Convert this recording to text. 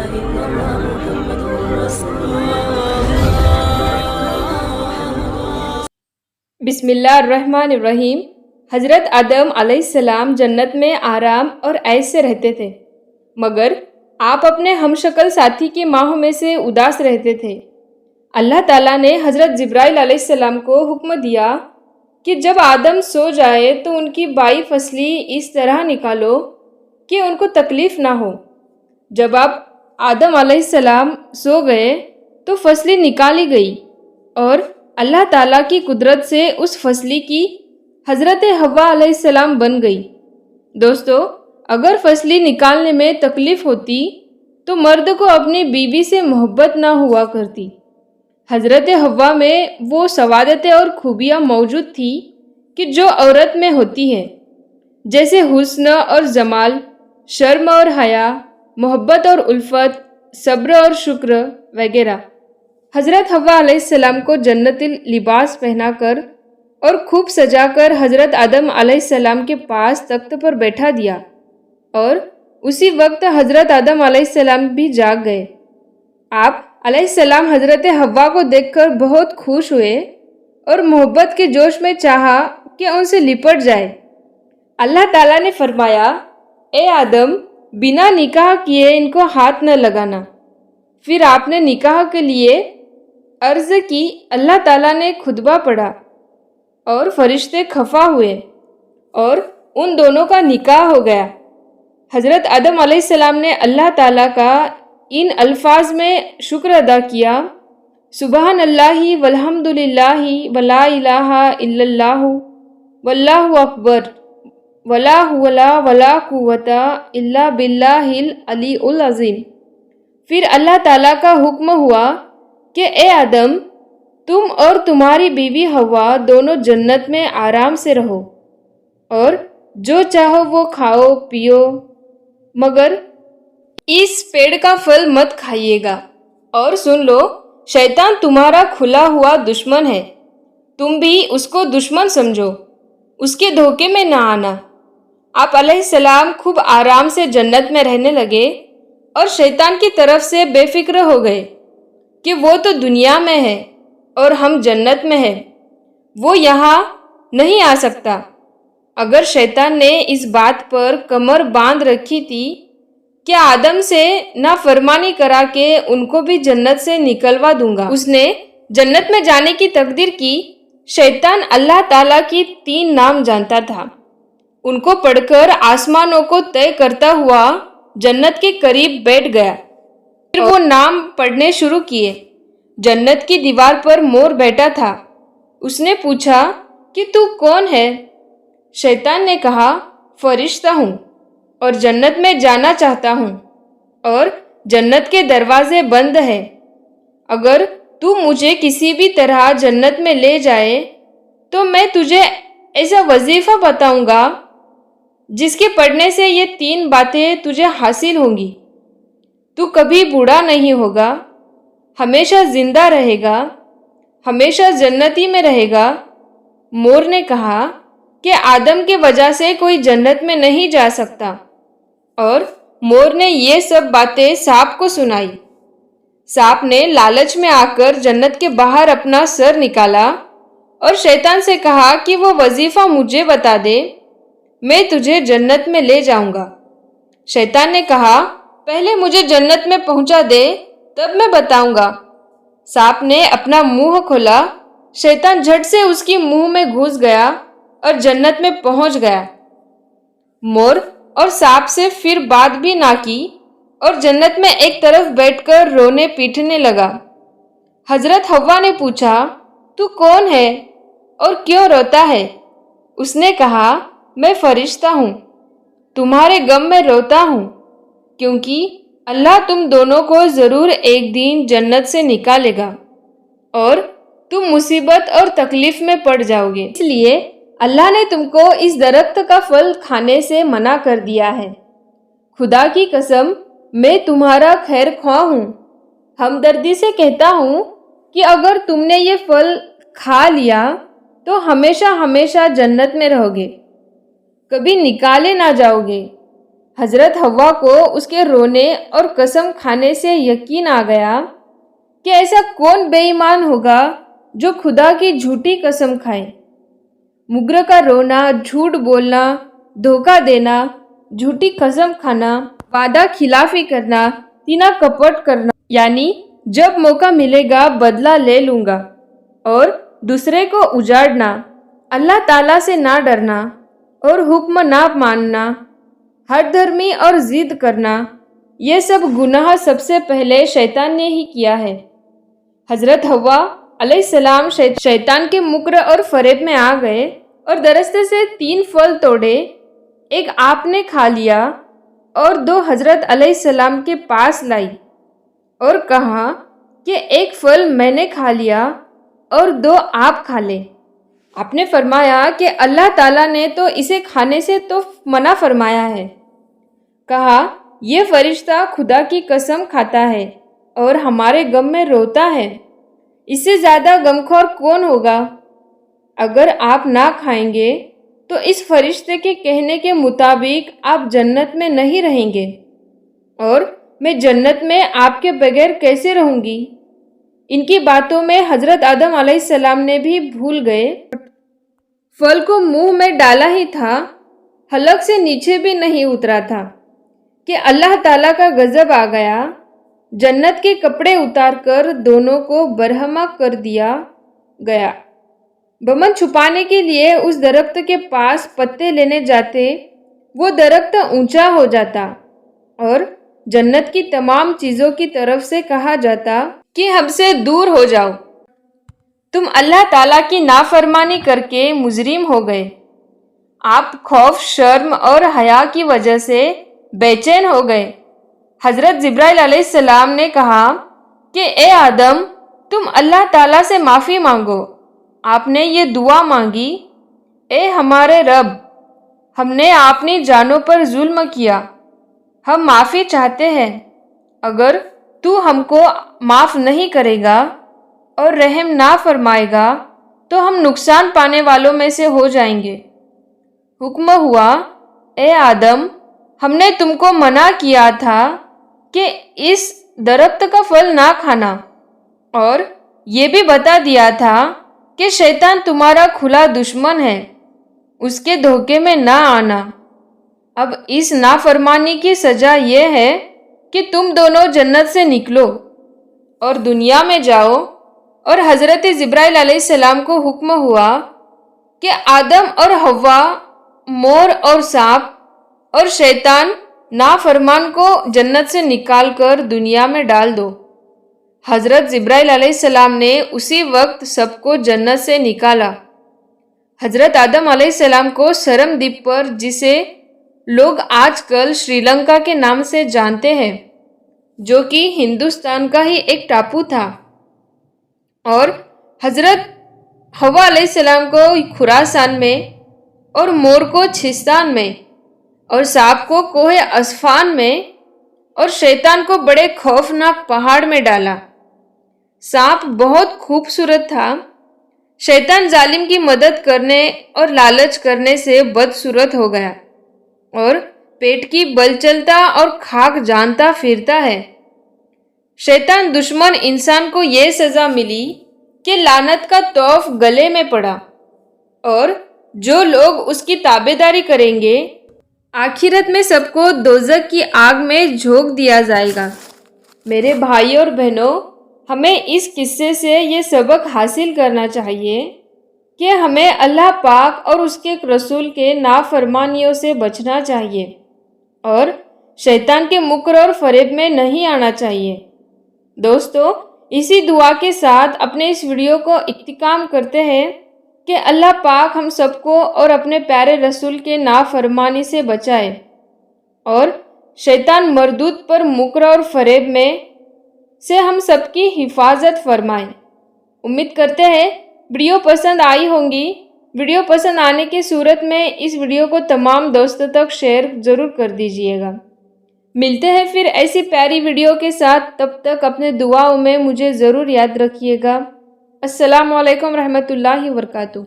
بسم اللہ الرحمن الرحیم۔ حضرت آدم علیہ السلام جنت میں آرام اور عیش سے رہتے تھے، مگر آپ اپنے ہم شکل ساتھی کے ماہوں میں سے اداس رہتے تھے۔ اللہ تعالیٰ نے حضرت جبرائیل علیہ السلام کو حکم دیا کہ جب آدم سو جائے تو ان کی بائی فصلی اس طرح نکالو کہ ان کو تکلیف نہ ہو۔ جب آدم علیہ السلام سو گئے تو فصلی نکالی گئی اور اللہ تعالیٰ کی قدرت سے اس فصلی کی حضرت حوا علیہ السلام بن گئی۔ دوستو، اگر فصلی نکالنے میں تکلیف ہوتی تو مرد کو اپنی بیوی سے محبت نہ ہوا کرتی۔ حضرت حوا میں وہ سعادتیں اور خوبیاں موجود تھی کہ جو عورت میں ہوتی ہے، جیسے حسن اور جمال، شرم اور حیا، محبت اور الفت، صبر اور شکر وغیرہ۔ حضرت حوا علیہ السلام کو جنتی لباس پہنا کر اور خوب سجا کر حضرت آدم علیہ السلام کے پاس تخت پر بیٹھا دیا، اور اسی وقت حضرت آدم علیہ السلام بھی جاگ گئے۔ آپ علیہ السلام حضرت حوا کو دیکھ کر بہت خوش ہوئے اور محبت کے جوش میں چاہا کہ ان سے لپٹ جائے۔ اللہ تعالیٰ نے فرمایا، اے آدم، بنا نکاح کیے ان کو ہاتھ نہ لگانا۔ پھر آپ نے نکاح کے لیے عرض کی۔ اللہ تعالیٰ نے خطبہ پڑھا اور فرشتے خفا ہوئے اور ان دونوں کا نکاح ہو گیا۔ حضرت آدم علیہ السلام نے اللہ تعالیٰ کا ان الفاظ میں شکر ادا کیا، سبحان اللہ والحمد للہ ولا الہ الا اللہ واللہ اکبر ولا حول ولا قوت الا باللہ العلی العظیم۔ پھر اللہ تعالیٰ کا حکم ہوا کہ اے آدم، تم اور تمہاری بیوی حوا دونوں جنت میں آرام سے رہو اور جو چاہو وہ کھاؤ پیو، مگر اس پیڑ کا پھل مت کھائیے گا۔ اور سن لو، شیطان تمہارا کھلا ہوا دشمن ہے، تم بھی اس کو دشمن سمجھو، اس کے دھوکے میں نہ آنا۔ آپ علیہ السلام خوب آرام سے جنت میں رہنے لگے اور شیطان کی طرف سے بے فکر ہو گئے کہ وہ تو دنیا میں ہے اور ہم جنت میں ہیں، وہ یہاں نہیں آ سکتا۔ اگر شیطان نے اس بات پر کمر باندھ رکھی تھی کہ آدم سے نافرمانی کرا کے ان کو بھی جنت سے نکلوا دوں گا، اس نے جنت میں جانے کی تقدیر کی۔ شیطان اللہ تعالیٰ کی 3 نام جانتا تھا، ان کو پڑھ کر آسمانوں کو طے کرتا ہوا جنت کے قریب بیٹھ گیا۔ پھر وہ نام پڑھنے شروع کیے۔ جنت کی دیوار پر مور بیٹھا تھا۔ اس نے پوچھا کہ تو کون ہے؟ شیطان نے کہا، فرشتہ ہوں اور جنت میں جانا چاہتا ہوں، اور جنت کے دروازے بند ہیں۔ اگر تو مجھے کسی بھی طرح جنت میں لے جائے تو میں تجھے ایسا وظیفہ بتاؤں گا جس کے پڑھنے سے یہ 3 باتیں تجھے حاصل ہوں گی۔ تو کبھی بوڑھا نہیں ہوگا، ہمیشہ زندہ رہے گا، ہمیشہ جنتی میں رہے گا۔ مور نے کہا کہ آدم کی وجہ سے کوئی جنت میں نہیں جا سکتا، اور مور نے یہ سب باتیں سانپ کو سنائی۔ سانپ نے لالچ میں آ کر جنت کے باہر اپنا سر نکالا اور شیطان سے کہا کہ وہ وظیفہ مجھے بتا دے، میں تجھے جنت میں لے جاؤں گا۔ شیطان نے کہا، پہلے مجھے جنت میں پہنچا دے، تب میں بتاؤں گا۔ سانپ نے اپنا منہ کھولا، شیطان جھٹ سے اس کی منہ میں گھس گیا اور جنت میں پہنچ گیا۔ مور اور سانپ سے پھر بات بھی نہ کی اور جنت میں ایک طرف بیٹھ کر رونے پیٹنے لگا۔ حضرت حوا نے پوچھا، تو کون ہے اور کیوں روتا ہے؟ اس نے کہا، میں فرشتہ ہوں، تمہارے غم میں روتا ہوں، کیونکہ اللہ تم دونوں کو ضرور ایک دن جنت سے نکالے گا اور تم مصیبت اور تکلیف میں پڑ جاؤ گے، اس لیے اللہ نے تم کو اس درخت کا پھل کھانے سے منع کر دیا ہے۔ خدا کی قسم، میں تمہارا خیر خواہ ہوں، ہمدردی سے کہتا ہوں کہ اگر تم نے یہ پھل کھا لیا تو ہمیشہ ہمیشہ جنت میں رہو گے، کبھی نکالے نہ جاؤ گے۔ حضرت حوا کو اس کے رونے اور قسم کھانے سے یقین آ گیا کہ ایسا کون بے ایمان ہوگا جو خدا کی جھوٹی قسم کھائے۔ مگر کا رونا، جھوٹ بولنا، دھوکہ دینا، جھوٹی قسم کھانا، وعدہ خلافی کرنا، تینا کپٹ کرنا، یعنی جب موقع ملے گا بدلہ لے لوں گا، اور دوسرے کو اجاڑنا، اللہ تعالیٰ سے نہ ڈرنا اور حکم نہ ماننا، ہر دھرمی اور ضد کرنا، یہ سب گناہ سب سے پہلے شیطان نے ہی کیا ہے۔ حضرت حوا علیہ السلام شیطان کے مکر اور فریب میں آ گئے اور درخت سے 3 پھل توڑے، ایک آپ نے کھا لیا اور 2 حضرت علیہ السلام کے پاس لائی اور کہا کہ ایک پھل میں نے کھا لیا اور 2 آپ کھا لیں۔ آپ نے فرمایا کہ اللہ تعالیٰ نے تو اسے کھانے سے تو منع فرمایا ہے۔ کہا یہ فرشتہ خدا کی قسم کھاتا ہے اور ہمارے غم میں روتا ہے، اس سے زیادہ غمخور کون ہوگا؟ اگر آپ نہ کھائیں گے تو اس فرشتے کے کہنے کے مطابق آپ جنت میں نہیں رہیں گے، اور میں جنت میں آپ کے بغیر کیسے رہوں گی؟ ان کی باتوں میں حضرت آدم علیہ السلام نے بھی بھول گئے، پھل کو منہ میں ڈالا ہی تھا، حلق سے نیچے بھی نہیں اترا تھا کہ اللہ تعالیٰ کا غضب آ گیا، جنت کے کپڑے اتار کر دونوں کو برہما کر دیا گیا۔ بمن چھپانے کے لیے اس درخت کے پاس پتے لینے جاتے، وہ درخت اونچا ہو جاتا اور جنت کی تمام چیزوں کی طرف سے کہا جاتا کہ ہم سے دور ہو جاؤ، تم اللہ تعالیٰ کی نافرمانی کر کے مجرم ہو گئے۔ آپ خوف، شرم اور حیا کی وجہ سے بے چین ہو گئے۔ حضرت جبرائیل علیہ السلام نے کہا کہ اے آدم، تم اللہ تعالیٰ سے معافی مانگو۔ آپ نے یہ دعا مانگی، اے ہمارے رب، ہم نے اپنی جانوں پر ظلم کیا، ہم معافی چاہتے ہیں، اگر تو ہم کو معاف نہیں کرے گا اور رحم نہ فرمائے گا تو ہم نقصان پانے والوں میں سے ہو جائیں گے۔ حکم ہوا، اے آدم، ہم نے تم کو منع کیا تھا کہ اس درخت کا پھل نہ کھانا، اور یہ بھی بتا دیا تھا کہ شیطان تمہارا کھلا دشمن ہے، اس کے دھوکے میں نہ آنا۔ اب اس نافرمانی کی سزا یہ ہے کہ تم دونوں جنت سے نکلو اور دنیا میں جاؤ۔ اور حضرت جبرائیل علیہ السلام کو حکم ہوا کہ آدم اور حوا، مور اور سانپ اور شیطان نافرمان کو جنت سے نکال کر دنیا میں ڈال دو۔ حضرت جبرائیل علیہ السلام نے اسی وقت سب کو جنت سے نکالا۔ حضرت آدم علیہ السلام کو سرم دیپ پر، جسے لوگ آج کل سری لنکا کے نام سے جانتے ہیں، جو کہ ہندوستان کا ہی ایک ٹاپو تھا، اور حضرت حوا علیہ السلام کو خراسان میں، اور مور کو چھستان میں، اور سانپ کو کوہ اصفہان میں، اور شیطان کو بڑے خوفناک پہاڑ میں ڈالا۔ سانپ بہت خوبصورت تھا، شیطان ظالم کی مدد کرنے اور لالچ کرنے سے بدصورت ہو گیا، اور پیٹ کی بل چلتا اور خاک جانتا پھرتا ہے۔ شیطان دشمن انسان کو یہ سزا ملی کہ لعنت کا طوف گلے میں پڑا، اور جو لوگ اس کی تابعداری کریں گے، آخرت میں سب کو دوزخ کی آگ میں جھونک دیا جائے گا۔ میرے بھائی اور بہنوں، ہمیں اس قصے سے یہ سبق حاصل کرنا چاہیے کہ ہمیں اللہ پاک اور اس کے رسول کے نافرمانیوں سے بچنا چاہیے، اور شیطان کے مکر اور فریب میں نہیں آنا چاہیے۔ دوستو، اسی دعا کے ساتھ اپنے اس ویڈیو کو اختتام کرتے ہیں کہ اللہ پاک ہم سب کو اور اپنے پیارے رسول کے نافرمانی سے بچائے، اور شیطان مردود پر مکر اور فریب میں سے ہم سب کی حفاظت فرمائے۔ امید کرتے ہیں ویڈیو پسند آئی ہوں گی۔ ویڈیو پسند آنے کی صورت میں اس ویڈیو کو تمام دوستوں تک شیئر ضرور کر دیجیے گا۔ ملتے ہیں پھر ایسی پیاری ویڈیو کے ساتھ، تب تک اپنے دعاؤں میں مجھے ضرور یاد رکھیے گا۔ السلام علیکم رحمۃ اللہ وبرکاتہ۔